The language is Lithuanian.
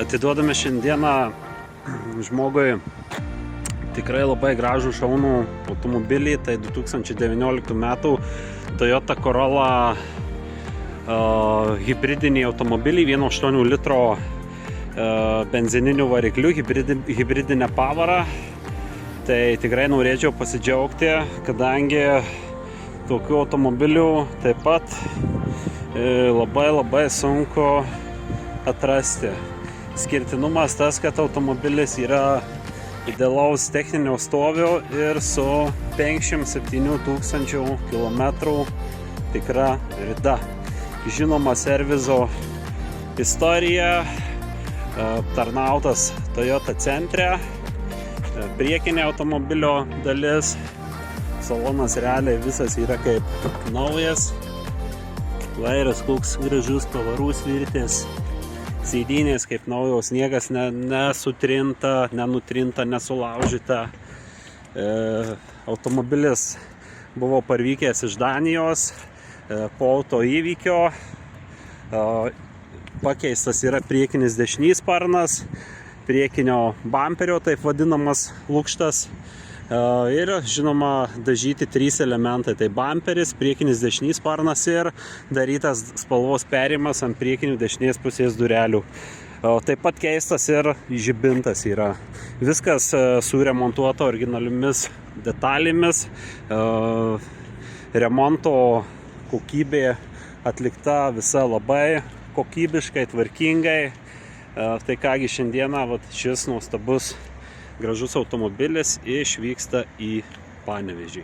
Atiduodame šiandieną žmogui tikrai labai gražų šaunų automobilį. Tai 2019 metų Toyota Corolla hibridinį automobilį 1.8 litro benzininiu varikliu, hibridinę pavarą. Tai tikrai norėčiau pasidžiaugti, kadangi tokių automobilių taip pat labai sunku atrasti. Skirtinumas tas, kad automobilis yra idealaus techninio stovio ir su 57 000 kilometrų tikra rida. Žinoma servizo istorija, tarnautas Toyota centre, priekinė automobilio dalis, salonas realiai visas yra kaip naujas, vairas koks gražus, pavarų svirtės, sėdynės kaip naujos, niekas nesutrinta, nenutrinta, nesulaužyta. Automobilis buvo parvykęs iš Danijos po auto įvykio. Pakeistas yra priekinis dešinys sparnas, priekinio bamperio taip vadinamas lukštas. Ir žinoma dažyti 3 elementai, tai bamperis, priekinis dešinys sparnas ir darytas spalvos perėjimas ant priekinių dešinės pusės durelių. Taip pat keistas ir žibintas yra. Viskas suremontuota originaliomis detalėmis, remonto kokybė atlikta visa labai kokybiškai, tvarkingai. Tai kągi šiandieną šis nuostabus gražus automobilis išvyksta į Panevėžį.